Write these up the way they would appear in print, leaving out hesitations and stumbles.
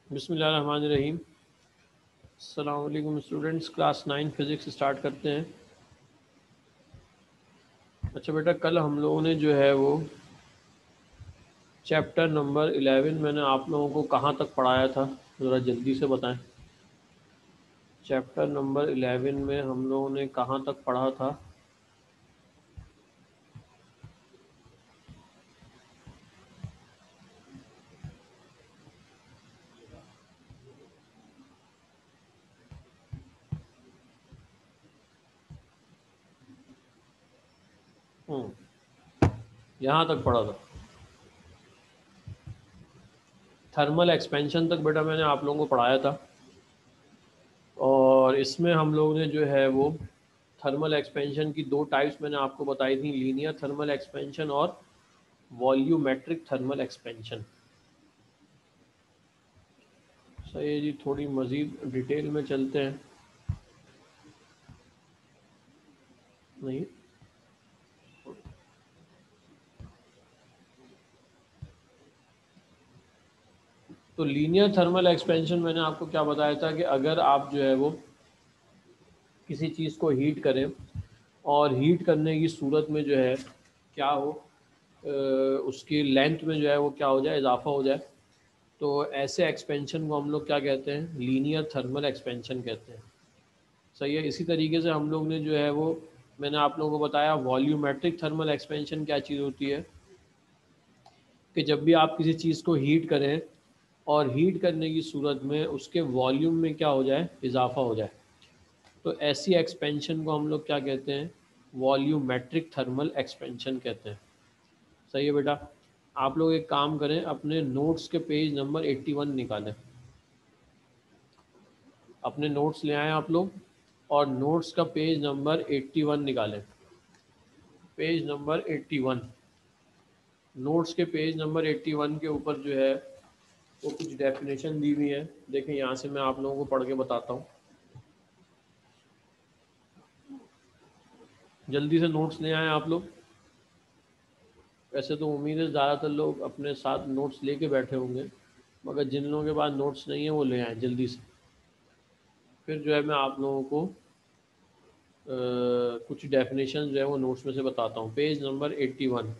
बिस्मिल्लाहिर्रहमानिर्रहीम। अस्सलाम वालेकुम स्टूडेंट्स, क्लास 9 फिज़िक्स स्टार्ट करते हैं। अच्छा बेटा, कल हम लोगों ने जो है वो चैप्टर नंबर 11 मैंने आप लोगों को कहाँ तक पढ़ाया था, ज़रा जल्दी से बताएं। चैप्टर नंबर 11 में हम लोगों ने कहाँ तक पढ़ा था? यहाँ तक पढ़ा था, थर्मल एक्सपेंशन तक बेटा मैंने आप लोगों को पढ़ाया था। और इसमें हम लोगों ने जो है वो थर्मल एक्सपेंशन की दो टाइप्स मैंने आपको बताई थी, लीनियर थर्मल एक्सपेंशन और वॉल्यूमेट्रिक थर्मल एक्सपेंशन। सही है जी, थोड़ी मज़ीद डिटेल में चलते हैं। नहीं, तो लीनियर थर्मल एक्सपेंशन मैंने आपको क्या बताया था कि अगर आप जो है वो किसी चीज़ को हीट करें और हीट करने की सूरत में जो है क्या हो, उसकी लेंथ में जो है वो क्या हो जाए, इजाफा हो जाए, तो ऐसे एक्सपेंशन को हम लोग क्या कहते हैं, लीनियर थर्मल एक्सपेंशन कहते हैं। सही है। इसी तरीके से हम लोग ने जो है वो मैंने आप लोगों को बताया वॉल्यूमेट्रिक थर्मल एक्सपेंशन क्या चीज़ होती है कि जब भी आप किसी चीज़ को हीट करें और हीट करने की सूरत में उसके वॉल्यूम में क्या हो जाए, इजाफा हो जाए, तो ऐसी एक्सपेंशन को हम लोग क्या कहते हैं, वॉल्यूमेट्रिक थर्मल एक्सपेंशन कहते हैं। सही है बेटा। आप लोग एक काम करें, अपने नोट्स के पेज नंबर 81 निकालें। अपने नोट्स ले आएँ आप लोग और नोट्स का पेज नंबर 81 निकालें। पेज नंबर 81, नोट्स के पेज नंबर 81 के ऊपर जो है वो कुछ डेफिनेशन दी हुई है। देखें, यहाँ से मैं आप लोगों को पढ़ के बताता हूँ। जल्दी से नोट्स ले आएँ आप लोग। वैसे तो उम्मीद है ज़्यादातर लोग अपने साथ नोट्स लेके बैठे होंगे, मगर जिन लोगों के पास नोट्स नहीं है वो ले आएँ जल्दी से। फिर जो है मैं आप लोगों को कुछ डेफिनेशन जो है वो नोट्स में से बताता हूँ। Page number 81।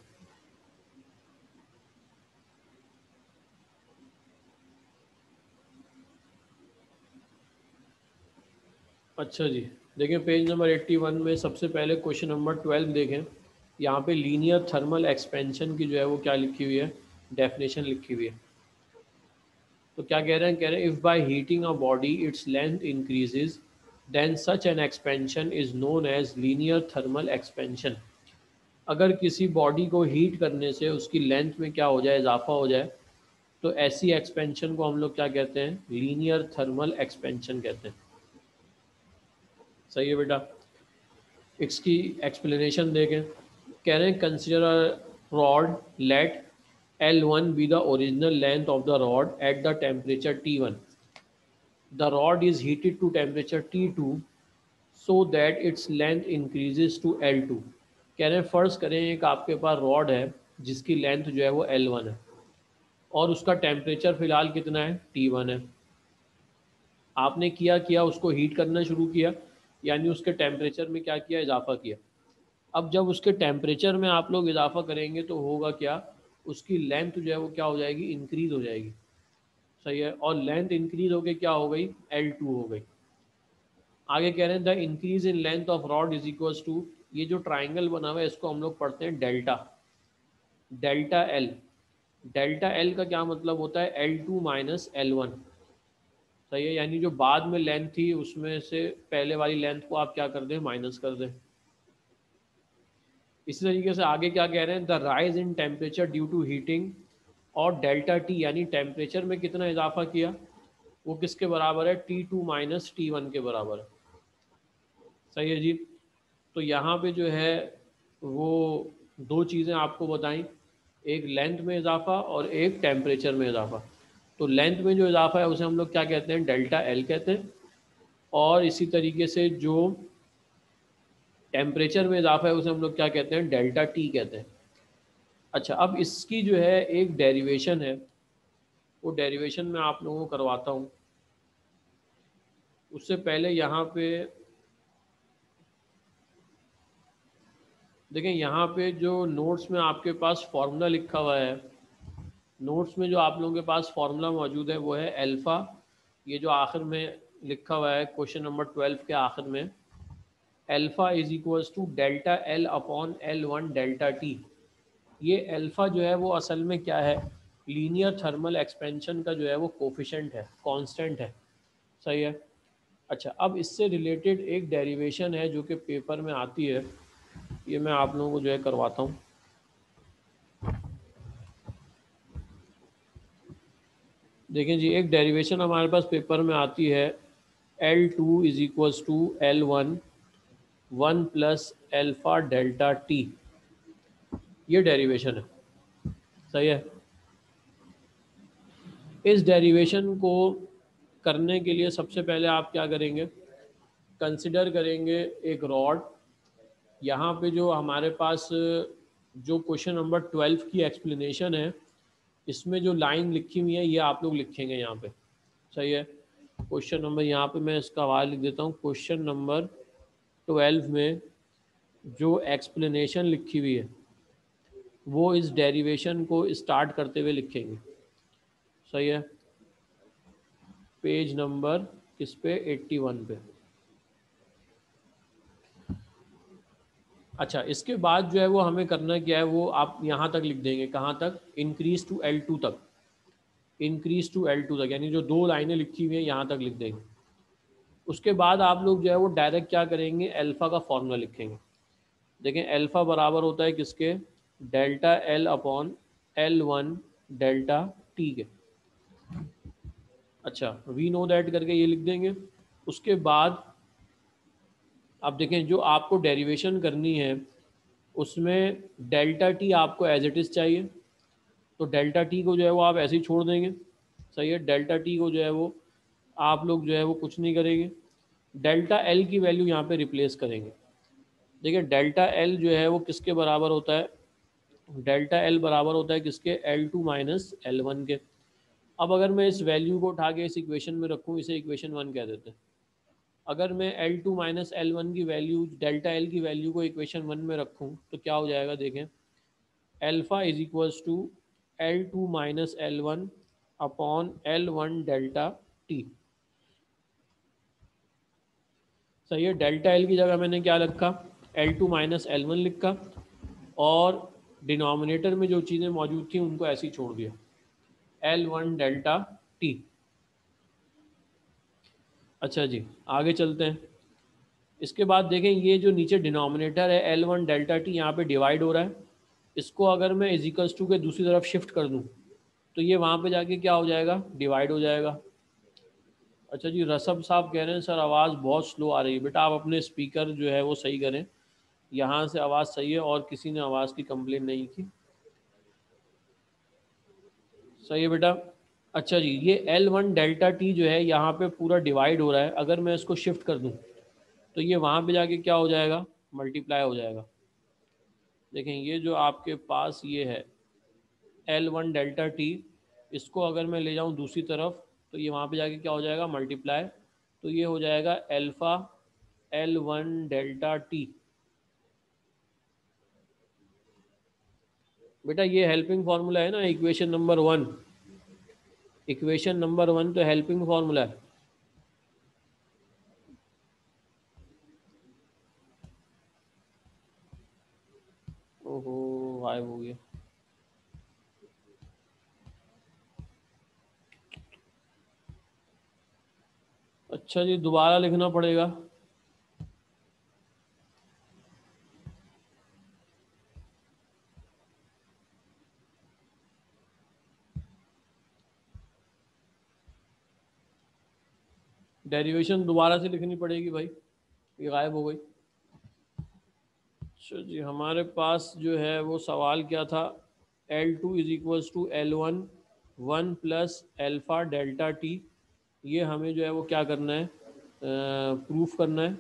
अच्छा जी, देखें पेज नंबर 81 में सबसे पहले क्वेश्चन नंबर 12 देखें। यहाँ पे लीनियर थर्मल एक्सपेंशन की जो है वो क्या लिखी हुई है, डेफिनेशन लिखी हुई है। तो क्या कह रहे हैं if by heating a body its length increases then such an expansion is known as linear thermal expansion. अगर किसी बॉडी को हीट करने से उसकी लेंथ में क्या हो जाए, इजाफा हो जाए, तो ऐसी एक्सपेंशन को हम लोग क्या कहते हैं, लीनियर थर्मल एक्सपेंशन कहते हैं। सही है बेटा। इसकी एक्सप्लेनेशन देखें। कह रहे हैं consider a rod, let L1 be the original length of the rod at the temperature T1. The rod is heated to temperature T2 so that its length increases to L2. कह रहे हैं फ़र्ज़ करें एक आपके पास रॉड है जिसकी length जो है वो L1 है और उसका टेम्परेचर फ़िलहाल कितना है, T1 है। आपने क्या किया, उसको हीट करना शुरू किया, यानी उसके टेम्परेचर में क्या किया, इजाफा किया। अब जब उसके टेम्परेचर में आप लोग इजाफा करेंगे तो होगा क्या, उसकी लेंथ जो है वो क्या हो जाएगी, इंक्रीज़ हो जाएगी। सही है। और लेंथ इंक्रीज़ होकर क्या हो गई, L2 हो गई। आगे कह रहे हैं the increase in length of rod is equals to, ये जो ट्राइंगल बना हुआ है इसको हम लोग पढ़ते हैं delta, delta L. Delta L का क्या मतलब होता है, L2 माइनस L1। सही है। यानी जो बाद में लेंथ थी उसमें से पहले वाली लेंथ को आप क्या कर दें, माइनस कर दें। इसी तरीके से आगे क्या कह रहे हैं, the rise in temperature due to heating, और डेल्टा टी यानी टेम्परेचर में कितना इजाफा किया, वो किसके बराबर है, T2 माइनस T1 के बराबर है। सही है जी। तो यहाँ पे जो है वो दो चीज़ें आपको बताई, एक लेंथ में इजाफा और एक टेम्परेचर में इजाफा। तो लेंथ में जो इजाफा है उसे हम लोग क्या कहते हैं, डेल्टा एल कहते हैं, और इसी तरीके से जो टेम्परेचर में इजाफा है उसे हम लोग क्या कहते हैं, डेल्टा टी कहते हैं। अच्छा, अब इसकी जो है एक डेरिवेशन है, वो डेरिवेशन मैं आप लोगों को करवाता हूँ। उससे पहले यहाँ पे देखें, यहाँ पे जो नोट्स में आपके पास फार्मूला लिखा हुआ है, नोट्स में जो आप लोगों के पास फार्मूला मौजूद है वो है अल्फ़ा, ये जो आखिर में लिखा हुआ है क्वेश्चन नंबर 12 के आखिर में, alpha is equals to delta L upon L one delta T. ये अल्फ़ा जो है वो असल में क्या है, लीनियर थर्मल एक्सपेंशन का जो है वो कोफिशेंट है, कांस्टेंट है। सही है। अच्छा, अब इससे रिलेटेड एक डेरिवेशन है जो कि पेपर में आती है, ये मैं आप लोगों को जो है करवाता हूँ। देखें जी, एक डेरिवेशन हमारे पास पेपर में आती है, L2 is equals to L1 one plus alpha delta T. ये डेरिवेशन है। सही है। इस डेरिवेशन को करने के लिए सबसे पहले आप क्या करेंगे, कंसिडर करेंगे एक रॉड। यहाँ पे जो हमारे पास जो क्वेश्चन नंबर 12 की एक्सप्लेनेशन है, इसमें जो लाइन लिखी हुई है ये आप लोग लिखेंगे यहाँ पे। सही है। क्वेश्चन नंबर, यहाँ पे मैं इसका हवाला लिख देता हूँ, क्वेश्चन नंबर 12 में जो एक्सप्लेनेशन लिखी हुई है वो इस डेरिवेशन को स्टार्ट करते हुए लिखेंगे। सही है। पेज नंबर किस पे, 81 पे। अच्छा, इसके बाद जो है वो हमें करना क्या है, वो आप यहाँ तक लिख देंगे, कहाँ तक, इंक्रीज टू L2 तक। इंक्रीज टू L2 तक, यानी जो दो लाइनें लिखी हुई हैं यहाँ तक लिख देंगे। उसके बाद आप लोग जो है वो डायरेक्ट क्या करेंगे, अल्फ़ा का फॉर्मूला लिखेंगे। देखें, अल्फ़ा बराबर होता है किसके, delta L upon L one delta T के। अच्छा, वी नो दैट करके ये लिख देंगे। उसके बाद अब देखें, जो आपको डेरिवेशन करनी है उसमें डेल्टा टी आपको एज इट इज़ चाहिए, तो डेल्टा टी को जो है वो आप ऐसे ही छोड़ देंगे। सही है। डेल्टा टी को जो है वो आप लोग जो है वो कुछ नहीं करेंगे, डेल्टा एल की वैल्यू यहाँ पे रिप्लेस करेंगे। देखिए, डेल्टा एल जो है वो किसके बराबर होता है, डेल्टा एल बराबर होता है किसके, L2 माइनस एल वन के। अब अगर मैं इस वैल्यू को उठा के इस इक्वेशन में रखूँ, इसे इक्वेशन 1 कह देते हैं। अगर मैं L2 माइनस एल वन की वैल्यू, डेल्टा एल की वैल्यू को इक्वेशन 1 में रखूँ तो क्या हो जाएगा, देखें, alpha is equals to L2 minus L one upon L one delta T. सही है। डेल्टा एल की जगह मैंने क्या रखा, L2 माइनस एल वन लिखा, और डिनोमिनेटर में जो चीज़ें मौजूद थी उनको ऐसे ही छोड़ दिया, एल वन डेल्टा टी। अच्छा जी, आगे चलते हैं। इसके बाद देखें, ये जो नीचे डिनोमिनेटर है एल वन डेल्टा टी, यहाँ पे डिवाइड हो रहा है। इसको अगर मैं इजिकल्स टू के दूसरी तरफ शिफ्ट कर दूँ तो ये वहाँ पे जाके क्या हो जाएगा, डिवाइड हो जाएगा। अच्छा जी, रसब साहब कह रहे हैं सर आवाज़ बहुत स्लो आ रही है। बेटा आप अपने स्पीकर जो है वो सही करें, यहाँ से आवाज़ सही है और किसी ने आवाज़ की कंप्लेन नहीं की। सही है बेटा। अच्छा जी, ये एल वन डेल्टा टी जो है यहाँ पे पूरा डिवाइड हो रहा है, अगर मैं इसको शिफ्ट कर दूँ तो ये वहाँ पे जाके क्या हो जाएगा, मल्टीप्लाई हो जाएगा। देखें, ये जो आपके पास ये है एल वन डेल्टा टी, इसको अगर मैं ले जाऊँ दूसरी तरफ तो ये वहाँ पे जाके क्या हो जाएगा, मल्टीप्लाई। तो ये हो जाएगा alpha L one delta T. बेटा ये हेल्पिंग फार्मूला है ना, इक्वेशन नंबर 1, इक्वेशन नंबर 1 तो हेल्पिंग फार्मूला है। ओहो, गायब हो गया। अच्छा जी, दोबारा लिखना पड़ेगा। डेरिवेशन दोबारा से लिखनी पड़ेगी भाई, ये गायब हो गई। अच्छा जी, हमारे पास जो है वो सवाल क्या था, L2 is equals to L one one plus alpha delta T. ये हमें जो है वो क्या करना है, प्रूफ करना है।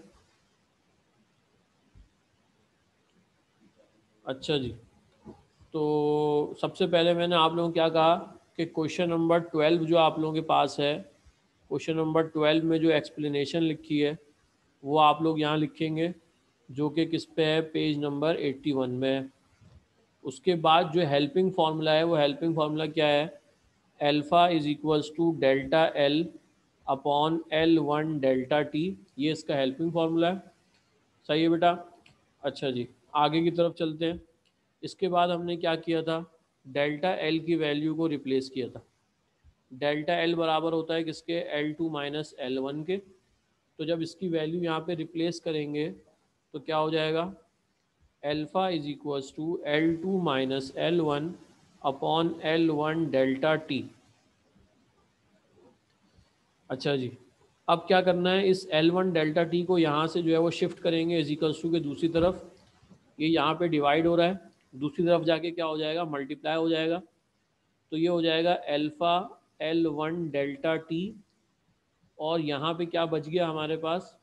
अच्छा जी, तो सबसे पहले मैंने आप लोगों को क्या कहा कि क्वेश्चन नंबर 12 जो आप लोगों के पास है, क्वेश्चन नंबर 12 में जो एक्सप्लेनेशन लिखी है वो आप लोग यहाँ लिखेंगे, जो कि किस पे है, पेज नंबर 81 में है। उसके बाद जो हेल्पिंग फार्मूला है, वो हेल्पिंग फार्मूला क्या है, alpha is equals to delta L upon L1 delta T, ये इसका हेल्पिंग फार्मूला है। सही है बेटा। अच्छा जी, आगे की तरफ चलते हैं। इसके बाद हमने क्या किया था, डेल्टा एल की वैल्यू को रिप्लेस किया था। डेल्टा एल बराबर होता है किसके, L2 माइनस L1 के। तो जब इसकी वैल्यू यहाँ पे रिप्लेस करेंगे तो क्या हो जाएगा, alpha is equals to L2 minus L1 upon L1 delta T. अच्छा जी, अब क्या करना है, इस L1 डेल्टा टी को यहाँ से जो है वो शिफ्ट करेंगे इज इक्वल्स टू के दूसरी तरफ। ये यहाँ पे डिवाइड हो रहा है, दूसरी तरफ जाके क्या हो जाएगा, मल्टीप्लाई हो जाएगा। तो ये हो जाएगा अल्फ़ा L1 डेल्टा टी, और यहाँ पे क्या बच गया हमारे पास,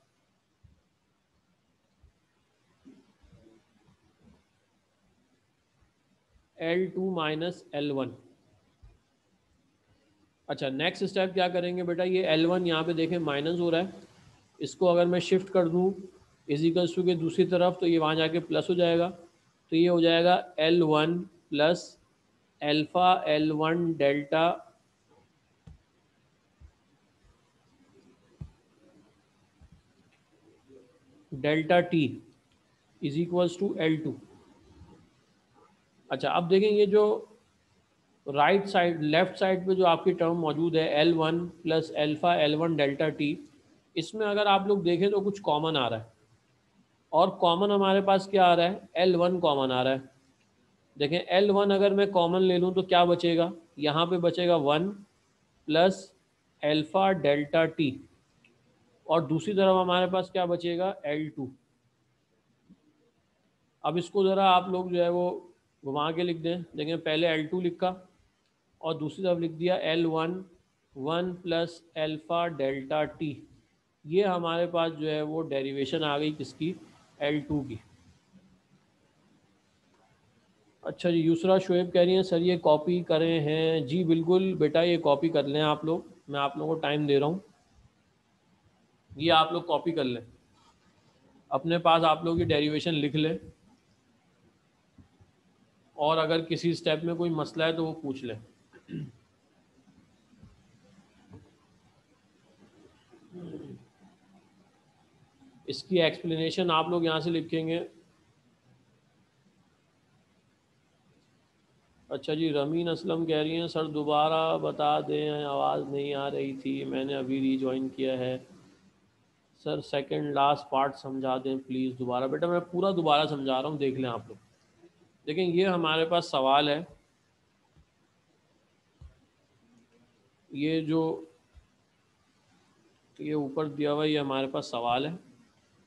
L2 माइनस L1। अच्छा, नेक्स्ट स्टेप क्या करेंगे बेटा, ये L1 यहाँ पे देखें माइनस हो रहा है, इसको अगर मैं शिफ्ट कर दूँ इजिकल्स टू के दूसरी तरफ तो ये वहाँ जाके प्लस हो जाएगा। तो ये हो जाएगा L1 plus alpha L1 delta delta T is equals to L2। अच्छा, अब देखें ये जो राइट साइड, लेफ्ट साइड पे जो आपकी टर्म मौजूद है L1 plus alpha L1 delta T, इसमें अगर आप लोग देखें तो कुछ कॉमन आ रहा है, और कॉमन हमारे पास क्या आ रहा है, L1 कॉमन आ रहा है। देखें L1 अगर मैं कॉमन ले लूँ तो क्या बचेगा, यहाँ पे बचेगा 1 प्लस अल्फ़ा डेल्टा टी, और दूसरी तरफ हमारे पास क्या बचेगा, L2। अब इसको ज़रा आप लोग जो है वो घुमा के लिख दें। देखें पहले L2 लिखा और दूसरी तरफ लिख दिया L1, 1 plus alpha delta T. ये हमारे पास जो है वो डेरिवेशन आ गई किसकी, L2 की। अच्छा जी, यूसरा शुएब कह रही हैं सर ये कॉपी करें हैं, जी बिल्कुल बेटा, ये कॉपी कर लें आप लोग, मैं आप लोगों को टाइम दे रहा हूँ, ये आप लोग कॉपी कर लें, अपने पास आप लोग ये डेरिवेशन लिख लें, और अगर किसी स्टेप में कोई मसला है तो वो पूछ लें। इसकी एक्सप्लेनेशन आप लोग यहाँ से लिखेंगे। अच्छा जी, रमीन असलम कह रही हैं सर दोबारा बता दें, आवाज़ नहीं आ रही थी, मैंने अभी रीजॉइन किया है। सर सेकंड लास्ट पार्ट समझा दें प्लीज़ दोबारा। बेटा मैं पूरा दोबारा समझा रहा हूँ, देख लें आप लोग। देखें ये हमारे पास सवाल है, ये जो ये ऊपर दिया हुआ ये हमारे पास सवाल है,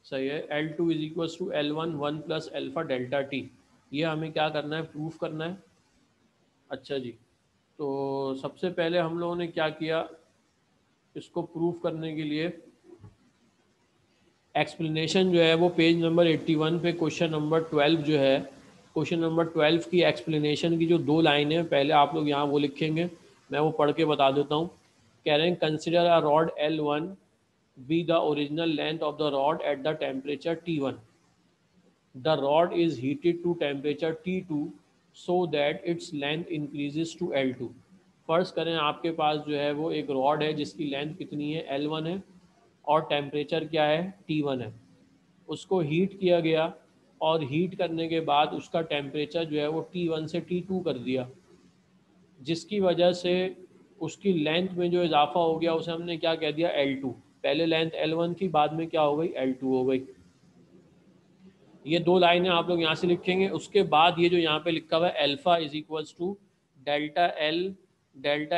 सही है। L2 is equals to L1 1 plus alpha delta T, ये हमें क्या करना है, प्रूफ करना है। अच्छा जी, तो सबसे पहले हम लोगों ने क्या किया, इसको प्रूफ करने के लिए एक्सप्लेनेशन जो है वो पेज नंबर 81 पे क्वेश्चन नंबर 12 जो है, क्वेश्चन नंबर 12 की एक्सप्लेनेशन की जो दो लाइन है पहले आप लोग यहाँ वो लिखेंगे, मैं वो पढ़ के बता देता हूँ। कह रहे हैं consider a rod L1 be the original length of the rod at the temperature T1। The rod is heated to temperature T2 so that its length increases to L2। फ़र्ज़ करें आपके पास जो है वो एक रॉड है जिसकी लेंथ कितनी है, L1 है, और टेम्परेचर क्या है, T1 है। उसको हीट किया गया, और हीट करने के बाद उसका टेम्परेचर जो है वो T1 से T2 कर दिया, जिसकी वजह से उसकी लेंथ में जो इजाफा हो गया उसे हमने क्या कह दिया, L2। पहले लेंथ L1 थी, बाद में क्या हो गई, L2 हो गई। ये दो लाइनें आप लोग यहाँ से लिखेंगे। उसके बाद ये जो यहाँ पे लिखा हुआ है alpha is equals to delta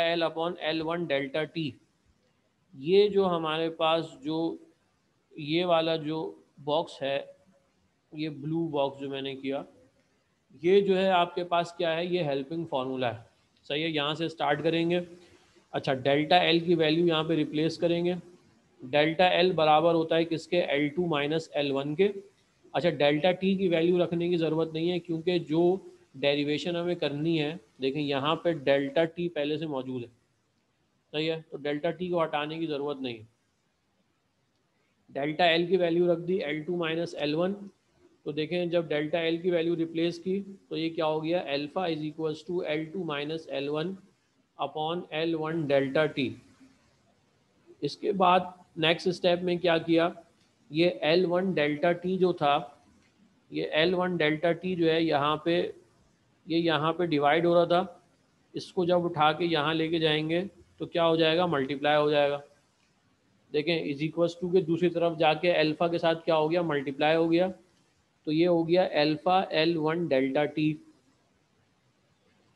L upon L1 delta T, ये जो हमारे पास जो ये वाला जो बॉक्स है, ये ब्लू बॉक्स जो मैंने किया, ये जो है आपके पास क्या है, ये हेल्पिंग फार्मूला है। सही है, यहाँ से स्टार्ट करेंगे। अच्छा, डेल्टा एल की वैल्यू यहाँ पे रिप्लेस करेंगे। डेल्टा एल बराबर होता है किसके, L2 माइनस L1 के। अच्छा, डेल्टा टी की वैल्यू रखने की ज़रूरत नहीं है, क्योंकि जो डेरिवेशन हमें करनी है, देखें यहाँ पे डेल्टा टी पहले से मौजूद है, सही है, तो डेल्टा टी को हटाने की ज़रूरत नहीं है। डेल्टा एल की वैल्यू रख दी L2 माइनस L1, तो देखें जब डेल्टा एल की वैल्यू रिप्लेस की तो ये क्या हो गया, alpha is equals to L2 minus L1 upon L1 delta T. इसके बाद नेक्स्ट स्टेप में क्या किया, ये L1 डेल्टा टी जो था, ये L1 डेल्टा टी जो है यहाँ पे, ये यहाँ पे डिवाइड हो रहा था, इसको जब उठा के यहाँ लेके जाएंगे तो क्या हो जाएगा, मल्टीप्लाई हो जाएगा। देखें इज इक्वल्स टू के दूसरी तरफ जाके अल्फ़ा के साथ क्या हो गया, मल्टीप्लाई हो गया, तो ये हो गया अल्फ़ा L1 डेल्टा टी,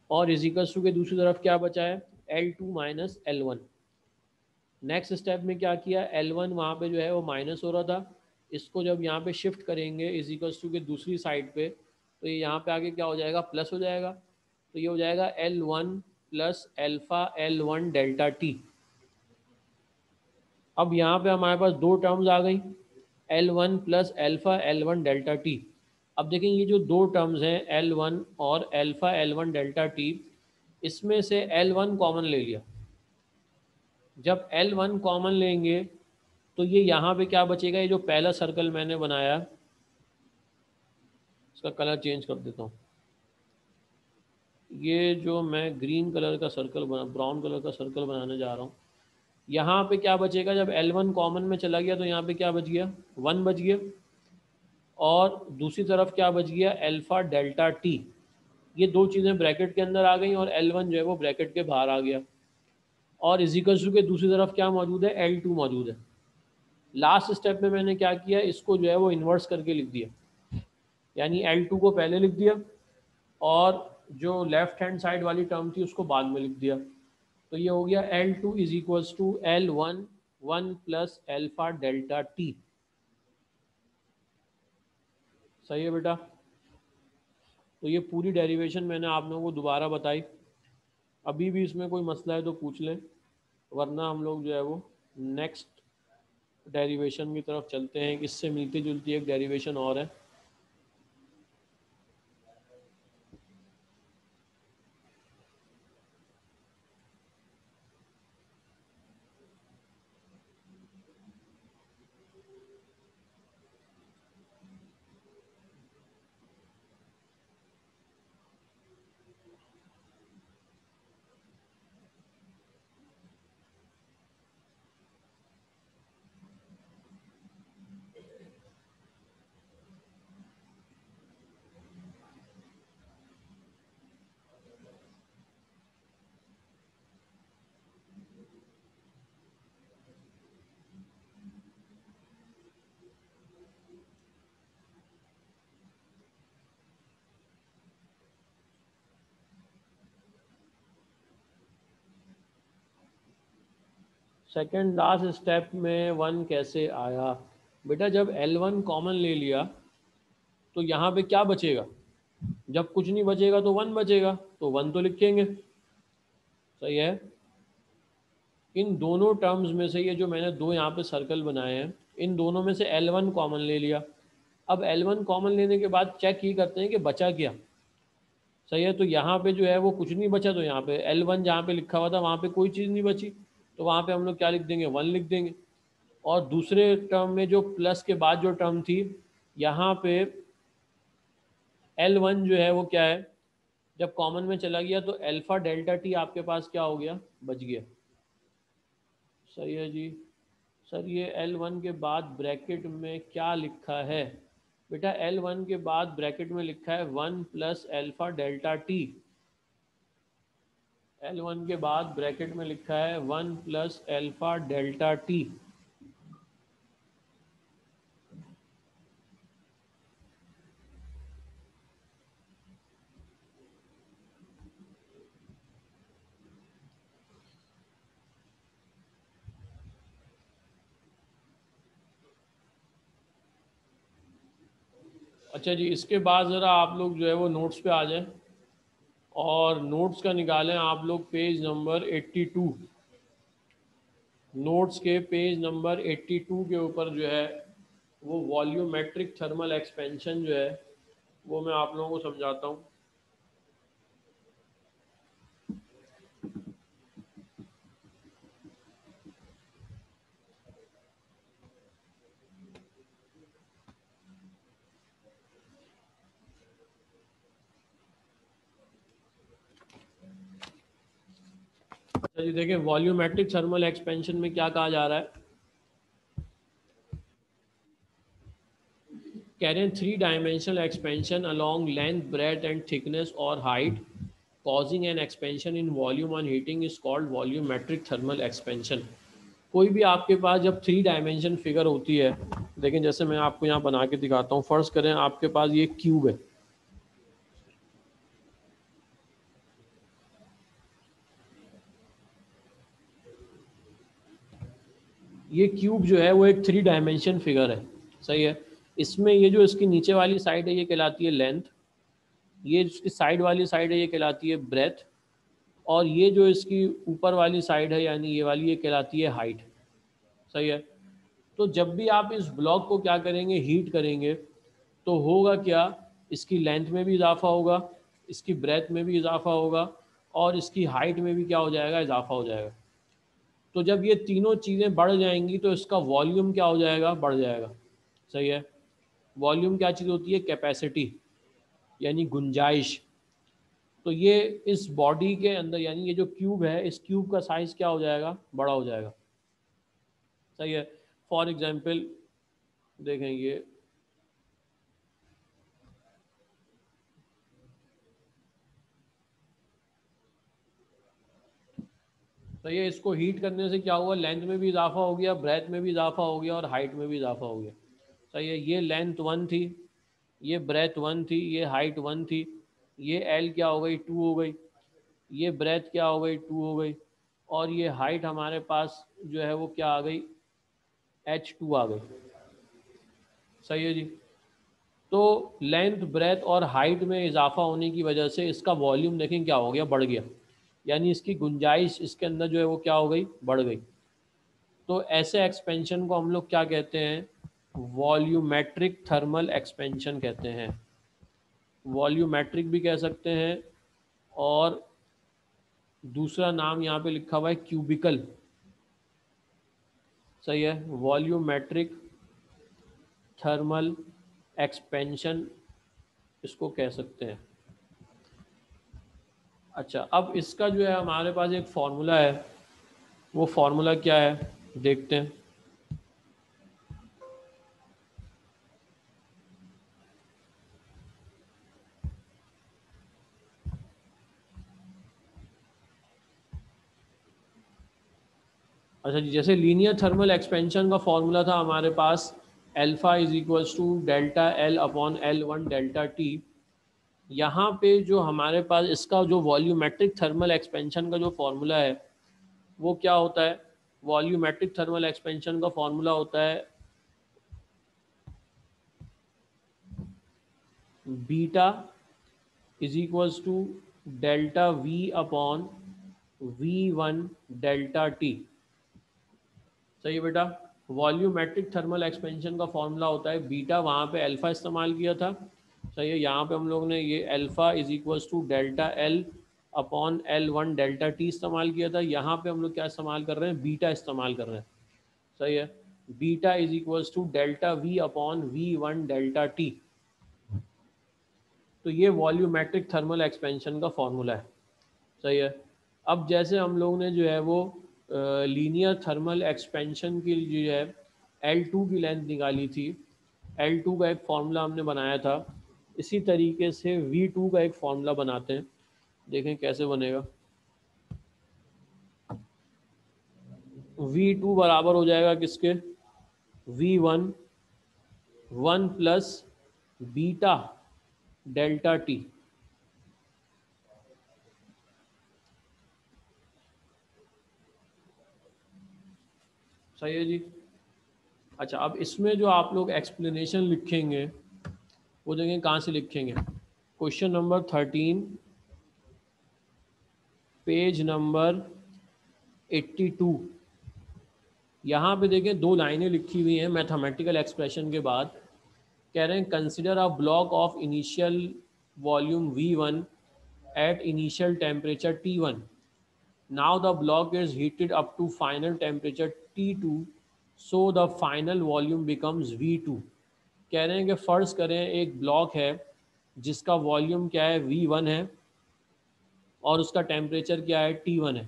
और इज इक्वल्स टू के दूसरी तरफ क्या बचा है, L2 minus L1। Next step में क्या किया, L1 वहाँ पे जो है वो माइनस हो रहा था, इसको जब यहाँ पे शिफ्ट करेंगे इज इक्वल्स टू के दूसरी साइड पे, तो ये यहाँ पे आगे क्या हो जाएगा, प्लस हो जाएगा, तो ये हो जाएगा L1 plus alpha L1 delta T. अब यहाँ पे हमारे पास दो टर्म्स आ गई, L1 plus alpha L1 delta T. अब देखें ये जो दो टर्म्स हैं L1 और अल्फ़ा L1 डेल्टा टी, इसमें से L1 कॉमन ले लिया, जब L1 कॉमन लेंगे तो ये यहाँ पे क्या बचेगा, ये जो पहला सर्कल मैंने बनाया, इसका कलर चेंज कर देता हूँ, ये जो मैं ग्रीन कलर का सर्कल बना, ब्राउन कलर का सर्कल बनाने जा रहा हूँ, यहाँ पे क्या बचेगा, जब L1 कॉमन में चला गया तो यहाँ पे क्या बच गया, 1 बच गया, और दूसरी तरफ क्या बच गया, अल्फ़ा डेल्टा टी। ये दो चीज़ें ब्रैकेट के अंदर आ गई और L1 जो है वो ब्रैकेट के बाहर आ गया, और इजिकल्स टू के दूसरी तरफ क्या मौजूद है, L2 मौजूद है। लास्ट स्टेप में मैंने क्या किया, इसको जो है वो इन्वर्स करके लिख दिया, यानी L2 को पहले लिख दिया और जो लेफ्ट हैंड साइड वाली टर्म थी उसको बाद में लिख दिया, तो ये हो गया L2 is equals to L1 1 plus alpha delta T. सही है बेटा, तो ये पूरी डेरिवेशन मैंने आप लोगों को दोबारा बताई, अभी भी इसमें कोई मसला है तो पूछ लें, वरना हम लोग जो है वो नेक्स्ट डेरिवेशन की तरफ चलते हैं। इससे मिलती जुलती एक डेरिवेशन और है, सेकंड लास्ट स्टेप में 1 कैसे आया। बेटा जब L1 कॉमन ले लिया तो यहाँ पे क्या बचेगा, जब कुछ नहीं बचेगा तो 1 बचेगा, तो 1 तो लिखेंगे, सही है। इन दोनों टर्म्स में से, ये जो मैंने दो यहाँ पे सर्कल बनाए हैं, इन दोनों में से L1 कॉमन ले लिया। अब L1 कॉमन लेने के बाद चेक ये करते हैं कि बचा क्या, सही है। तो यहाँ पे जो है वो कुछ नहीं बचा, तो यहाँ पे L1 जहाँ पे लिखा हुआ था वहाँ पे कोई चीज़ नहीं बची, तो वहाँ पे हम लोग क्या लिख देंगे, 1 लिख देंगे। और दूसरे टर्म में जो प्लस के बाद जो टर्म थी, यहाँ पे L1 जो है वो क्या है, जब कॉमन में चला गया तो अल्फ़ा डेल्टा टी आपके पास क्या हो गया, बच गया, सही है जी। सर ये L1 के बाद ब्रैकेट में क्या लिखा है, बेटा L1 के बाद ब्रैकेट में लिखा है 1 plus alpha delta T. L1 के बाद ब्रैकेट में लिखा है 1 प्लस अल्फ़ा डेल्टा टी। अच्छा जी, इसके बाद ज़रा आप लोग जो है वो नोट्स पे आ जाएं, और नोट्स का निकालें आप लोग पेज नंबर 82। नोट्स के पेज नंबर 82 के ऊपर जो है वो वॉल्यूमेट्रिक थर्मल एक्सपेंशन जो है वो मैं आप लोगों को समझाता हूँ। चलिए देखिए, वॉल्यूमेट्रिक थर्मल एक्सपेंशन में क्या कहा जा रहा है, carrying three-dimensional expansion along length, breadth, and thickness or height, causing an expansion in volume on heating is called volumetric thermal expansion. कोई भी आपके पास जब थ्री डायमेंशन फिगर होती है, लेकिन जैसे मैं आपको यहाँ बना के दिखाता हूँ, फर्ज करें आपके पास ये क्यूब है, ये क्यूब जो है वो एक थ्री डायमेंशन फिगर है, सही है। इसमें ये जो इसकी नीचे वाली साइड है ये कहलाती है लेंथ, ये इसकी साइड वाली साइड है ये कहलाती है ब्रेथ, और ये जो इसकी ऊपर वाली साइड है यानी ये वाली ये कहलाती है हाइट, सही है। तो जब भी आप इस ब्लॉक को क्या करेंगे, हीट करेंगे, तो होगा क्या, इसकी लेंथ में भी इजाफा होगा, इसकी ब्रेथ में भी इजाफा होगा, और इसकी हाइट में भी क्या हो जाएगा, इजाफा हो जाएगा। तो जब ये तीनों चीज़ें बढ़ जाएंगी तो इसका वॉल्यूम क्या हो जाएगा, बढ़ जाएगा, सही है। वॉल्यूम क्या चीज़ होती है, कैपेसिटी यानी गुंजाइश। तो ये इस बॉडी के अंदर यानी ये जो क्यूब है, इस क्यूब का साइज क्या हो जाएगा, बड़ा हो जाएगा, सही है। फॉर एग्जांपल देखें ये, तो ये इसको हीट करने से क्या हुआ, लेंथ में भी इजाफा हो गया, ब्रेथ में भी इजाफा हो गया, और हाइट में भी इजाफा हो गया, सही है। ये लेंथ 1 थी, ये ब्रेथ 1 थी, ये हाइट 1 थी, ये एल क्या हो गई, 2 हो गई, ये ब्रेथ क्या हो गई, 2 हो गई, और ये हाइट हमारे पास जो है वो क्या आ गई, h2 आ गई, सही है जी। तो लेंथ, ब्रेथ और हाइट में इजाफा होने की वजह से इसका वॉल्यूम देखें क्या हो गया, बढ़ गया, यानी इसकी गुंजाइश इसके अंदर जो है वो क्या हो गई, बढ़ गई। तो ऐसे एक्सपेंशन को हम लोग क्या कहते हैं, वॉल्यूमेट्रिक थर्मल एक्सपेंशन कहते हैं। वॉल्यूमेट्रिक भी कह सकते हैं, और दूसरा नाम यहाँ पे लिखा हुआ है क्यूबिकल, सही है, वॉल्यूमेट्रिक थर्मल एक्सपेंशन इसको कह सकते हैं। अच्छा, अब इसका जो है हमारे पास एक फॉर्मूला है, वो फॉर्मूला क्या है देखते हैं। अच्छा जी, जैसे लीनियर थर्मल एक्सपेंशन का फॉर्मूला था हमारे पास, alpha is equals to delta L upon L1 delta T. यहाँ पे जो हमारे पास इसका जो वॉल्यूमेट्रिक थर्मल एक्सपेंशन का जो फॉर्मूला है वो क्या होता है, वॉल्यूमेट्रिक थर्मल एक्सपेंशन का फॉर्मूला होता है beta is equals to delta V upon V1 delta T, सही है बेटा। वॉल्यूमेट्रिक थर्मल एक्सपेंशन का फॉर्मूला होता है बीटा, वहाँ पे अल्फा इस्तेमाल किया था, सही है। यहाँ पे हम लोग ने ये alpha is equals to delta L upon L1 delta T इस्तेमाल किया था, यहाँ पे हम लोग क्या इस्तेमाल कर रहे हैं, बीटा इस्तेमाल कर रहे हैं, सही है। Beta is equals to delta V upon V1 delta T. तो ये वॉल्यूमेट्रिक थर्मल एक्सपेंशन का फॉर्मूला है, सही है। अब जैसे हम लोग ने जो है वो लीनियर थर्मल एक्सपेंशन की जो है L2 की लेंथ निकाली थी, L2 का एक फॉर्मूला हमने बनाया था, इसी तरीके से V2 का एक फॉर्मूला बनाते हैं, देखें कैसे बनेगा। V2 बराबर हो जाएगा किसके, V1 1 plus beta delta T, सही है जी। अच्छा, अब इसमें जो आप लोग एक्सप्लेनेशन लिखेंगे वो देखें कहाँ से लिखेंगे, क्वेश्चन नंबर 13 पेज नंबर 82। यहाँ पे देखें दो लाइनें लिखी हुई हैं मैथमेटिकल एक्सप्रेशन के बाद, कह रहे हैं consider a block of initial volume V1 at initial temperature T1। Now the block is heated up to final temperature T2, so the final volume becomes V2। कह रहे हैं कि फ़र्ज़ करें एक ब्लॉक है जिसका वॉल्यूम क्या है, V1 है, और उसका टेम्परेचर क्या है, T1 है।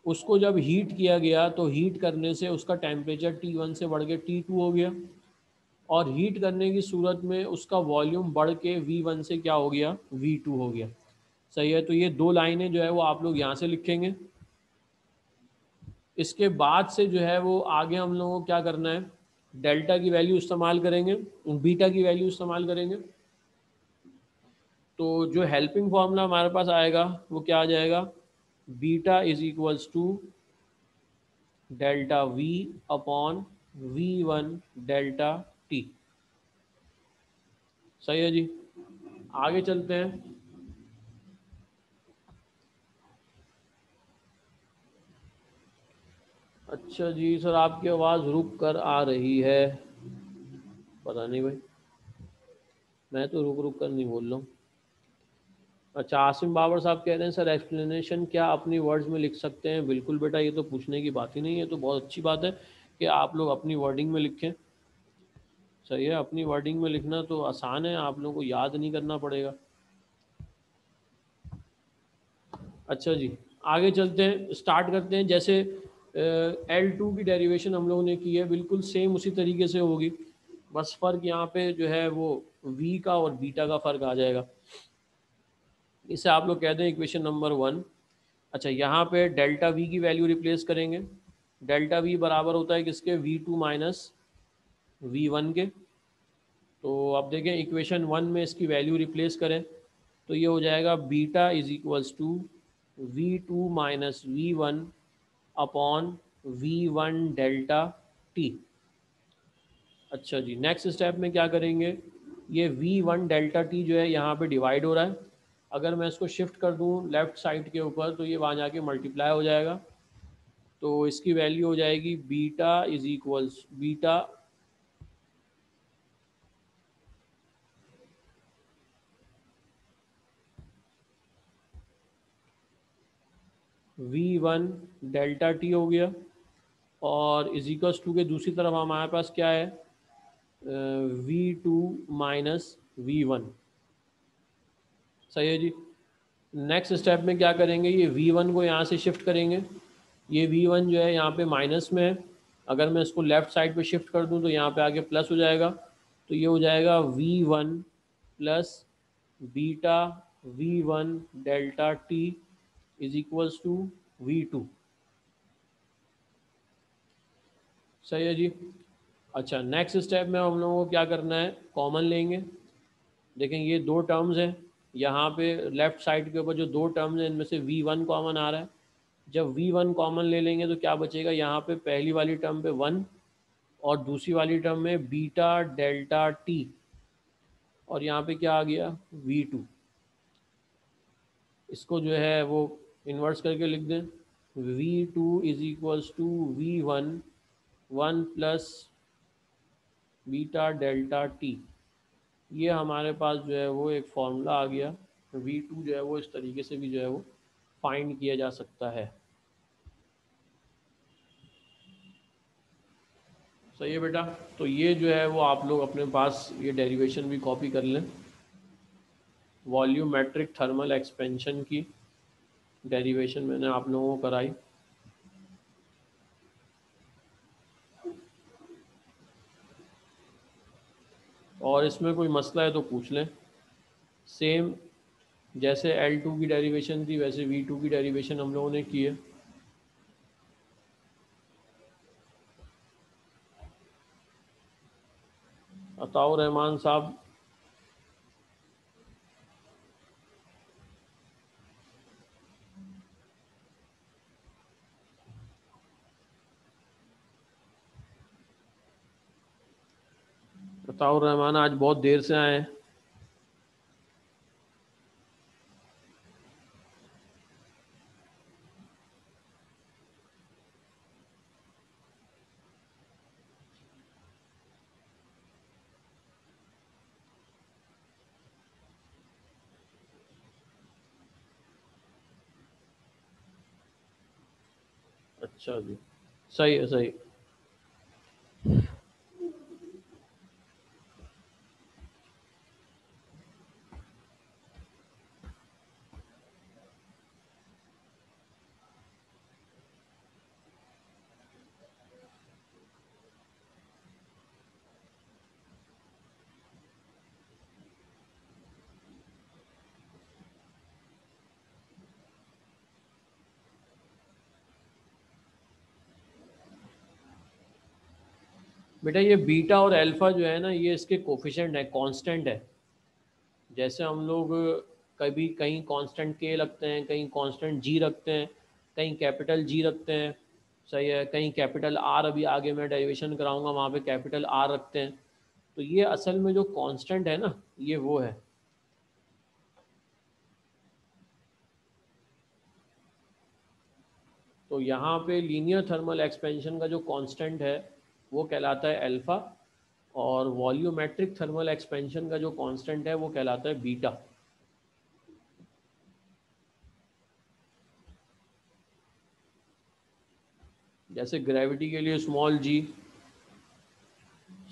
उसको जब हीट किया गया तो हीट करने से उसका टेम्परेचर T1 से बढ़ के T2 हो गया, और हीट करने की सूरत में उसका वॉल्यूम बढ़ के V1 से क्या हो गया, V2 हो गया। सही है, तो ये दो लाइनें जो है वो आप लोग यहाँ से लिखेंगे। इसके बाद से जो है वो आगे हम लोगों को क्या करना है, डेल्टा की वैल्यू इस्तेमाल करेंगे, बीटा की वैल्यू इस्तेमाल करेंगे। तो जो हेल्पिंग फॉर्मूला हमारे पास आएगा वो क्या आ जाएगा, beta is equals to delta V upon V1 delta T। सही है जी, आगे चलते हैं। अच्छा जी सर, आपकी आवाज़ रुक कर आ रही है, पता नहीं भाई, मैं तो रुक रुक कर नहीं बोल रहा हूँ। अच्छा, आसिम बाबर साहब कह रहे हैं सर एक्सप्लेनेशन क्या अपनी वर्ड्स में लिख सकते हैं? बिल्कुल बेटा, ये तो पूछने की बात ही नहीं है, तो बहुत अच्छी बात है कि आप लोग अपनी वर्डिंग में लिखें। सही है, अपनी वर्डिंग में लिखना तो आसान है, आप लोगों को याद नहीं करना पड़ेगा। अच्छा जी, आगे चलते हैं, स्टार्ट करते हैं। जैसे L2 की डेरिवेशन हम लोगों ने की है, बिल्कुल सेम उसी तरीके से होगी, बस फ़र्क यहाँ पे जो है वो V का और बीटा का फ़र्क आ जाएगा। इसे आप लोग कहते हैं इक्वेशन नंबर 1। अच्छा, यहाँ पे डेल्टा वी की वैल्यू रिप्लेस करेंगे। डेल्टा वी बराबर होता है किसके, V2 माइनस V1 के। तो अब देखें इक्वेशन 1 में इसकी वैल्यू रिप्लेस करें तो ये हो जाएगा beta is equals to V2 minus V1 upon V1 delta T. अच्छा जी, नेक्स्ट स्टेप में क्या करेंगे, ये V1 डेल्टा टी जो है यहाँ पे डिवाइड हो रहा है, अगर मैं इसको शिफ्ट कर दूँ लेफ़्ट साइड के ऊपर तो ये वहाँ जाके मल्टीप्लाई हो जाएगा। तो इसकी वैल्यू हो जाएगी beta is equals beta V1 delta T हो गया, और इज इक्वल्स टू के दूसरी तरफ हमारे पास क्या है, V2 माइनस V1। सही है जी। नेक्स्ट स्टेप में क्या करेंगे, ये V1 को यहाँ से शिफ्ट करेंगे, ये V1 जो है यहाँ पे माइनस में है, अगर मैं इसको लेफ़्ट साइड पे शिफ्ट कर दूँ तो यहाँ पे आगे प्लस हो जाएगा। तो ये हो जाएगा V1 plus beta V1 delta T is equals to V2। सही है जी। अच्छा, नेक्स्ट स्टेप में हम लोगों को क्या करना है, कॉमन लेंगे। देखें ये दो टर्म्स हैं, यहाँ पे लेफ़्ट साइड के ऊपर जो दो टर्म्स हैं इनमें से V1 कॉमन आ रहा है। जब V1 कॉमन ले लेंगे तो क्या बचेगा, यहाँ पे पहली वाली टर्म पे 1 और दूसरी वाली टर्म में बीटा डेल्टा टी, और यहाँ पे क्या आ गया, V2। इसको जो है वो इन्वर्स करके लिख दें, V2 is equals to V1 1 plus beta delta T. ये हमारे पास जो है वो एक फॉर्मूला आ गया। V2 जो है वो इस तरीके से भी जो है वो फाइंड किया जा सकता है। सही है बेटा, तो ये जो है वो आप लोग अपने पास ये डेरिवेशन भी कॉपी कर लें, वॉल्यूमेट्रिक थर्मल एक्सपेंशन की डेरिवेशन मैंने आप लोगों को कराई। और इसमें कोई मसला है तो पूछ लें। सेम जैसे L2 की डेरिवेशन थी वैसे V2 की डेरिवेशन हम लोगों ने की है। अताउर रहमान साहब, अताउर रहमान आज बहुत देर से आए हैं। अच्छा जी, सही है सही। बेटा ये बीटा और अल्फ़ा जो है ना, ये इसके कोफिशिएंट है, कांस्टेंट है। जैसे हम लोग कभी कहीं कांस्टेंट के रखते हैं, कहीं कांस्टेंट जी रखते हैं, कहीं कैपिटल जी रखते हैं, सही है, कहीं कैपिटल आर, अभी आगे मैं डेरिवेशन कराऊंगा वहाँ पे कैपिटल आर रखते हैं। तो ये असल में जो कांस्टेंट है ना, ये वो है। तो यहाँ पे लीनियर थर्मल एक्सपेंशन का जो कांस्टेंट है वो कहलाता है अल्फ़ा, और वॉल्यूमेट्रिक थर्मल एक्सपेंशन का जो कांस्टेंट है वो कहलाता है बीटा। जैसे ग्रेविटी के लिए स्मॉल जी।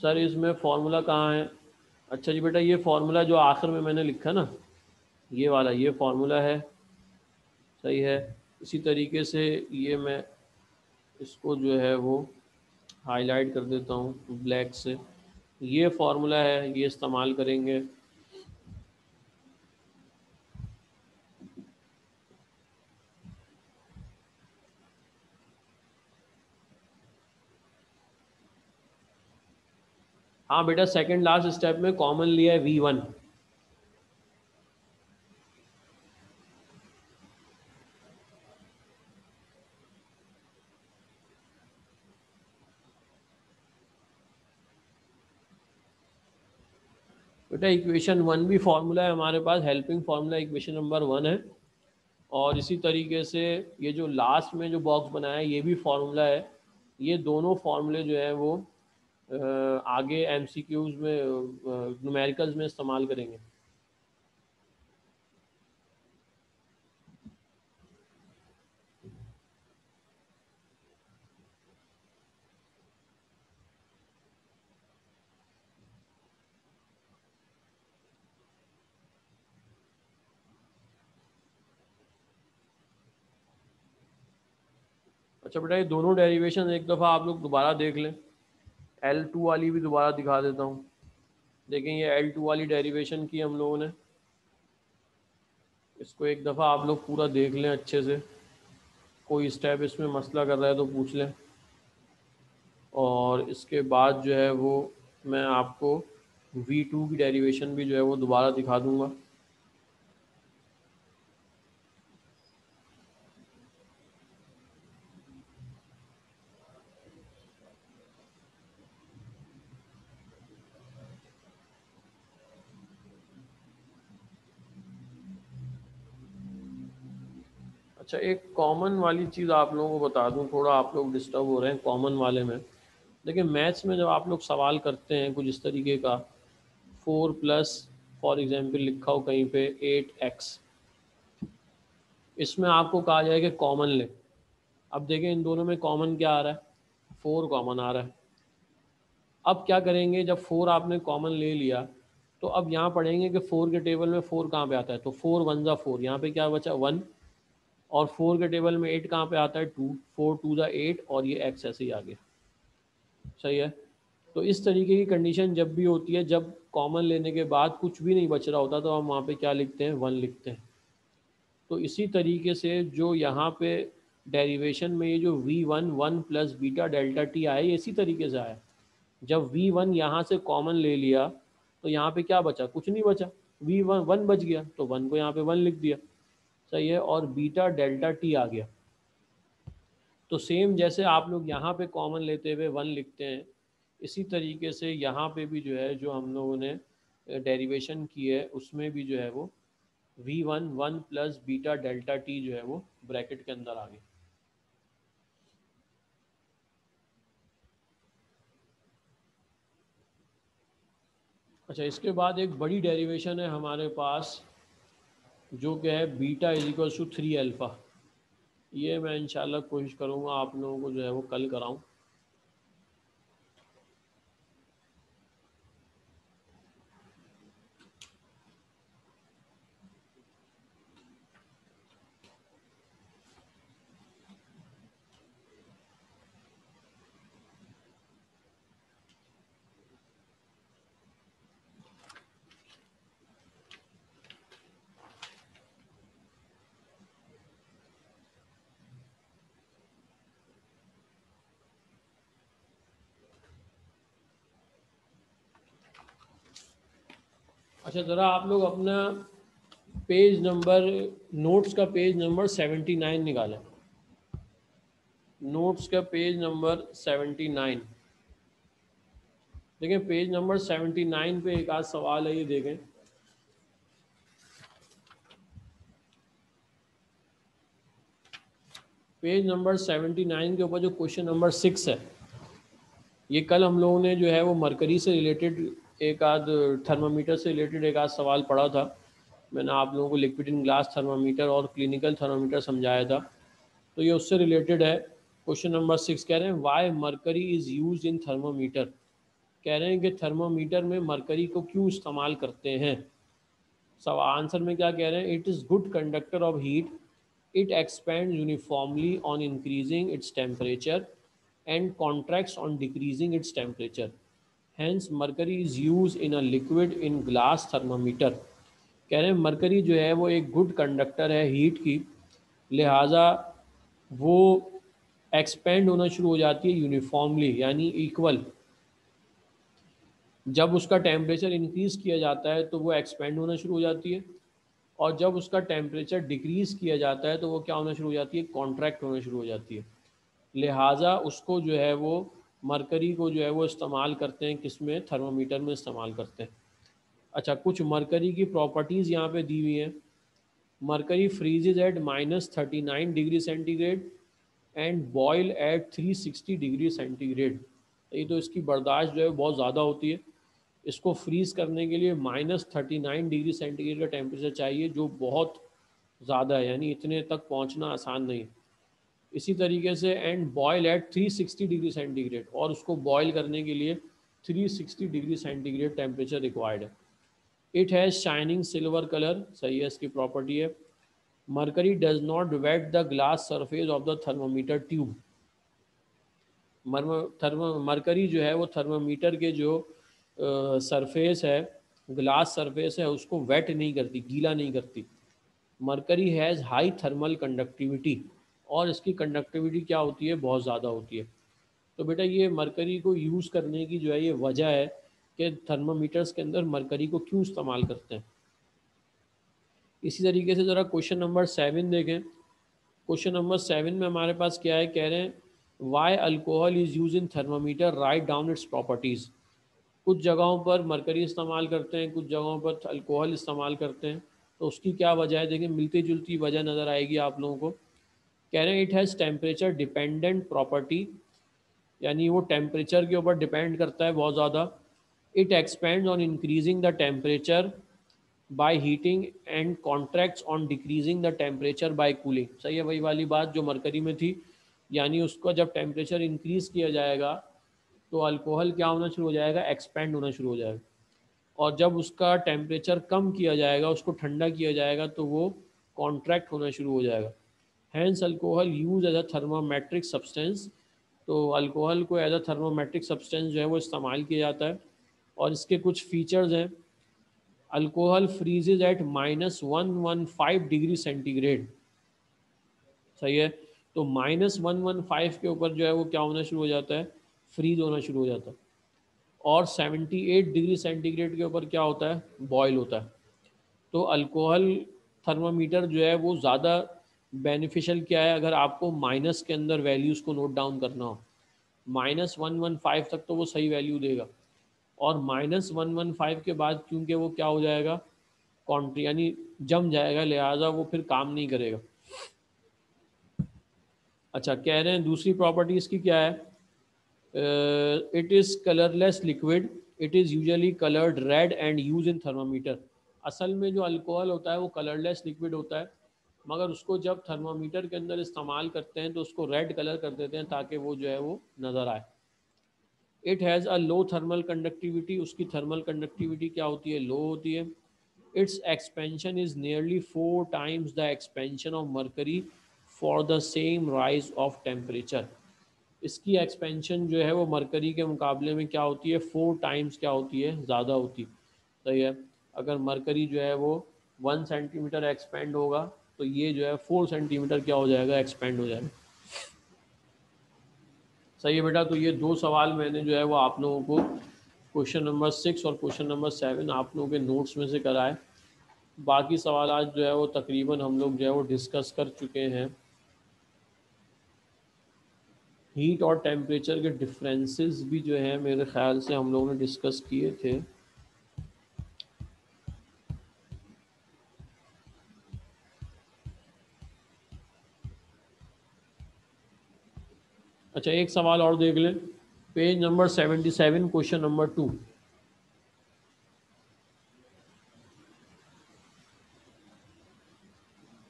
सर इसमें फॉर्मूला कहाँ है? अच्छा जी बेटा, ये फार्मूला जो आखिर में मैंने लिखा ना, ये वाला, ये फार्मूला है, सही है। इसी तरीके से ये मैं इसको जो है वो हाईलाइट कर देता हूँ ब्लैक से। ये फार्मूला है, ये इस्तेमाल करेंगे। हाँ बेटा, सेकंड लास्ट स्टेप में कॉमन लिया है V1। बेटा इक्वेशन 1 भी फार्मूला है हमारे पास, हेल्पिंग फार्मूला इक्वेशन नंबर 1 है। और इसी तरीके से ये जो लास्ट में जो बॉक्स बनाया है, ये भी फार्मूला है। ये दोनों फार्मूले जो है वो आगे एमसीक्यूज में, न्यूमेरिकल्स में इस्तेमाल करेंगे। अच्छा बेटा, ये दोनों डेरिवेशन एक दफ़ा आप लोग दोबारा देख लें। L2 वाली भी दोबारा दिखा देता हूँ। देखें, ये L2 वाली डेरिवेशन की हम लोगों ने, इसको एक दफ़ा आप लोग पूरा देख लें अच्छे से। कोई स्टेप इसमें मसला कर रहा है तो पूछ लें। और इसके बाद जो है वो मैं आपको V2 की डेरिवेशन भी जो है वो दोबारा दिखा दूँगा। अच्छा, एक कॉमन वाली चीज़ आप लोगों को बता दूं, थोड़ा आप लोग डिस्टर्ब हो रहे हैं कॉमन वाले में। देखिए मैथ्स में जब आप लोग सवाल करते हैं कुछ इस तरीके का, 4 प्लस फॉर एग्जांपल लिखा हो कहीं पे 8x, इसमें आपको कहा जाए कि कॉमन ले। अब देखें इन दोनों में कॉमन क्या आ रहा है, 4 कॉमन आ रहा है। अब क्या करेंगे, जब 4 आपने कॉमन ले लिया, तो अब यहाँ पढ़ेंगे कि 4 के टेबल में 4 कहाँ पे आता है, तो 4 वन ज़ा 4, यहाँ पे क्या बचा 1। और 4 के टेबल में 8 कहाँ पे आता है, 2, 4 टू ज़ा 8, और ये x ऐसे ही आ गया, सही है। तो इस तरीके की कंडीशन जब भी होती है, जब कॉमन लेने के बाद कुछ भी नहीं बच रहा होता, तो हम वहाँ पे क्या लिखते हैं, 1 लिखते हैं। तो इसी तरीके से जो यहाँ पे डेरिवेशन में ये जो V1 1 plus beta delta T आया, ये इसी तरीके से आया। जब V1 यहाँ से कॉमन ले लिया, तो यहाँ पे क्या बचा, कुछ नहीं बचा। V1 1 बच गया, तो 1 को यहाँ पे 1 लिख दिया, सही है। और बीटा डेल्टा टी आ गया। तो सेम जैसे आप लोग यहाँ पे कॉमन लेते हुए 1 लिखते हैं, इसी तरीके से यहाँ पे भी जो है, जो हम लोगों ने डेरिवेशन की है, उसमें भी जो है वो V1 1 plus beta delta T जो है वो ब्रैकेट के अंदर आ गया। अच्छा, इसके बाद एक बड़ी डेरिवेशन है हमारे पास, जो कि है beta is equal to 3 alpha. ये मैं इंशाल्लाह कोशिश करूँगा आप लोगों को जो है वो कल कराऊँ। अच्छा ज़रा आप लोग अपना पेज नंबर, नोट्स का पेज नंबर 79 निकालें। नोट्स का पेज नंबर 79। देखें पेज नंबर 79 पे एक आध सवाल है, ये देखें। पेज नंबर 79 के ऊपर जो क्वेश्चन नंबर 6 है, ये कल हम लोगों ने जो है वो मरकरी से रिलेटेड एक आध, थर्मामीटर से रिलेटेड एक आध सवाल पढ़ा था। मैंने आप लोगों को लिक्विड इन ग्लास थर्मामीटर और क्लिनिकल थर्मामीटर समझाया था, तो ये उससे रिलेटेड है। क्वेश्चन नंबर 6 कह रहे हैं why mercury is use in thermometer. कह रहे हैं कि थर्मामीटर में मरकरी को क्यों इस्तेमाल करते हैं। सब आंसर में क्या कह रहे हैं, it is good conductor of heat, it expands uniformly on increasing its temperature and contracts on decreasing its temperature. Hence, mercury is used in a liquid in glass thermometer. कह रहे हैं मरकरी जो है वो एक गुड कंडक्टर है heat की, लिहाजा वो एक्सपेंड होना शुरू हो जाती है यूनिफॉर्मली, यानी इक्वल। जब उसका टेम्परेचर इंक्रीज़ किया जाता है तो वो एक्सपेंड होना शुरू हो जाती है, और जब उसका टेम्परेचर डिक्रीज़ किया जाता है तो वो क्या होना शुरू हो जाती है, कॉन्ट्रैक्ट होना शुरू हो जाती है। लिहाजा उसको जो है वो मरकरी को जो है वो इस्तेमाल करते हैं, किस में, थर्मामीटर में इस्तेमाल करते हैं। अच्छा, कुछ मरकरी की प्रॉपर्टीज़ यहाँ पे दी हुई हैं। Mercury freezes at -39 degree centigrade and boil at 360 degree centigrade. ये तो इसकी बर्दाश्त जो है बहुत ज़्यादा होती है। इसको फ्रीज़ करने के लिए -39 डिग्री सेंटीग्रेड का टेम्परेचर चाहिए, जो बहुत ज़्यादा है, यानी इतने तक पहुंचना आसान नहीं। इसी तरीके से and boil at 360 degree centigrade, और उसको बॉयल करने के लिए 360 डिग्री सेंटीग्रेड टेम्परेचर रिक्वायर्ड है। It has shining silver colour, सही है, इसकी प्रॉपर्टी है। Mercury does not wet the glass surface of the thermometer tube. Mercury जो है वो थर्मामीटर के जो सरफेस है, ग्लास सरफेस है, उसको वेट नहीं करती, गीला नहीं करती। Mercury has high thermal conductivity, और इसकी कंडक्टिविटी क्या होती है, बहुत ज़्यादा होती है। तो बेटा ये मरकरी को यूज़ करने की जो है ये वजह है कि थर्मामीटर्स के अंदर मरकरी को क्यों इस्तेमाल करते हैं। इसी तरीके से ज़रा क्वेश्चन नंबर 7 देखें। क्वेश्चन नंबर 7 में हमारे पास क्या है, कह रहे हैं why alcohol is use in thermometer, write down its properties. कुछ जगहों पर मरकरी इस्तेमाल करते हैं, कुछ जगहों पर अल्कोहल इस्तेमाल करते हैं, तो उसकी क्या वजह है, देखिए मिलती जुलती वजह नज़र आएगी आप लोगों को। कह रहे हैं it has temperature dependent property, यानी वो टेम्परेचर के ऊपर डिपेंड करता है बहुत ज़्यादा। It expends on increasing the temperature by heating and contracts on decreasing the temperature by cooling. सही है, वही वाली बात जो मरकरी में थी, यानी उसका जब टेम्परेचर इंक्रीज़ किया जाएगा तो अल्कोहल क्या होना शुरू हो जाएगा, एक्सपेंड होना शुरू हो जाएगा, और जब उसका टेम्परेचर कम किया जाएगा, उसको ठंडा किया जाएगा, तो वो कॉन्ट्रैक्ट होना शुरू हो जाएगा। Hence alcohol use as a thermometric substance. तो अल्कोहल को एज अ थर्मामेट्रिक सब्सटेंस जो है वो इस्तेमाल किया जाता है, और इसके कुछ फीचर्स हैं। Alcohol freezes at -115 degree centigrade, सही है। तो -115 के ऊपर जो है वो क्या होना शुरू हो जाता है, फ्रीज होना शुरू हो जाता है, और 78 डिग्री सेंटीग्रेड के ऊपर क्या होता है, बॉयल होता है। तो अल्कोहल थर्मामीटर जो है वो ज़्यादा बेनिफिशियल क्या है, अगर आपको माइनस के अंदर वैल्यूज़ को नोट डाउन करना हो, -115 तक तो वो सही वैल्यू देगा, और -115 के बाद क्योंकि वो क्या हो जाएगा, कॉन्ट्री यानी जम जाएगा, लिहाजा वो फिर काम नहीं करेगा। अच्छा, कह रहे हैं दूसरी प्रॉपर्टी इसकी क्या है, it is colourless liquid, it is usually coloured red and use in thermometer. असल में जो अल्कोहल होता है वो कलरलेस लिक्विड होता है, मगर उसको जब थर्मामीटर के अंदर इस्तेमाल करते हैं तो उसको रेड कलर कर देते हैं ताकि वो जो है वो नज़र आए। It has a low thermal conductivity, उसकी थर्मल कंडक्टिविटी क्या होती है, लो होती है। It's expansion is nearly 4 times the expansion of mercury for the same rise of temperature. इसकी एक्सपेंशन जो है वो मरकरी के मुकाबले में क्या होती है, 4 टाइम्स क्या होती है, ज़्यादा होती। सही है, अगर मरकरी जो है वो 1 सेंटीमीटर एक्सपेंड होगा तो ये जो है 4 सेंटीमीटर क्या हो जाएगा, एक्सपेंड हो जाएगा। सही है बेटा, तो ये दो सवाल मैंने जो है वो आप लोगों को क्वेश्चन नंबर 6 और क्वेश्चन नंबर 7 आप लोगों के नोट्स में से कराए। बाकी सवाल आज जो है वो तकरीबन हम लोग जो है वो डिस्कस कर चुके हैं। हीट और टेम्परेचर के डिफरेंसेस भी जो है मेरे ख्याल से हम लोगों ने डिस्कस किए थे। अच्छा, एक सवाल और देख लें, पेज नंबर 77 क्वेश्चन नंबर 2।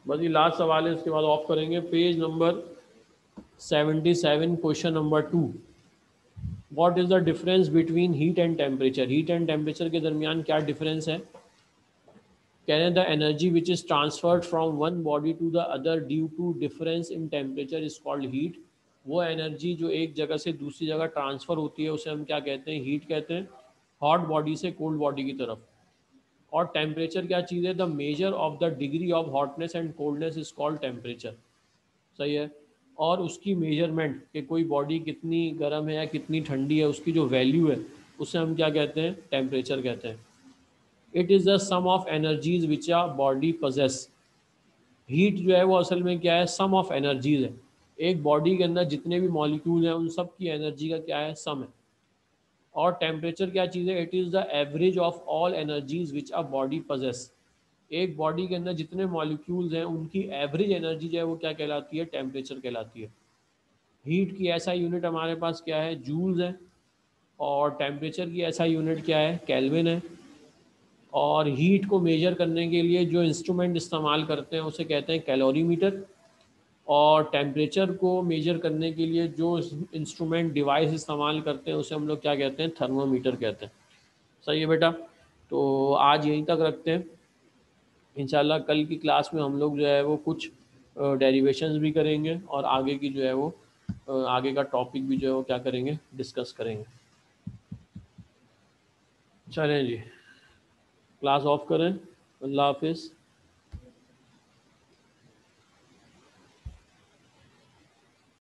बस ये लास्ट सवाल है, इसके बाद ऑफ करेंगे। Page number 77 question number 2। What is the difference between heat and temperature? Heat and temperature के दरमियान क्या डिफरेंस है? कहने the energy which is transferred from one body to the other due to difference in temperature is called heat. वो energy जो एक जगह से दूसरी जगह ट्रांसफर होती है उसे हम क्या कहते हैं? हीट कहते हैं, हॉट बॉडी से कोल्ड बॉडी की तरफ। और टेम्परेचर क्या चीज़ है? The measure of the degree of hotness and coldness is called temperature. सही है। और उसकी मेजरमेंट कि कोई बॉडी कितनी गर्म है या कितनी ठंडी है, उसकी जो वैल्यू है उसे हम क्या कहते हैं? टेम्परेचर कहते हैं। It is the sum of energies which a body possess. Heat जो है वो असल में क्या है? सम ऑफ एनर्जीज है। एक बॉडी के अंदर जितने भी मॉलिक्यूल हैं उन सब की एनर्जी का क्या है? सम है। और टेम्परेचर क्या चीज़ है? It is the average of all energies which a body possess. एक बॉडी के अंदर जितने मॉलिक्यूल्स हैं उनकी एवरेज एनर्जी जो है वो क्या कहलाती है? टेम्परेचर कहलाती है। हीट की ऐसा यूनिट हमारे पास क्या है? जूल्स है। और टेम्परेचर की ऐसा यूनिट क्या है? केल्विन है। और हीट को मेजर करने के लिए जो इंस्ट्रूमेंट इस्तेमाल करते हैं उसे कहते हैं कैलोरीमीटर। और टेम्परेचर को मेजर करने के लिए जो इंस्ट्रूमेंट डिवाइस इस्तेमाल करते हैं उसे हम लोग क्या कहते हैं? थर्मोमीटर कहते हैं। सही है बेटा। तो आज यहीं तक रखते हैं। इंशाल्लाह कल की क्लास में हम लोग जो है वो कुछ डेरिवेशंस भी करेंगे और आगे की जो है वो आगे का टॉपिक भी जो है वो क्या करेंगे? डिस्कस करेंगे। चलें जी, क्लास ऑफ करें। अल्लाह हाफिज़।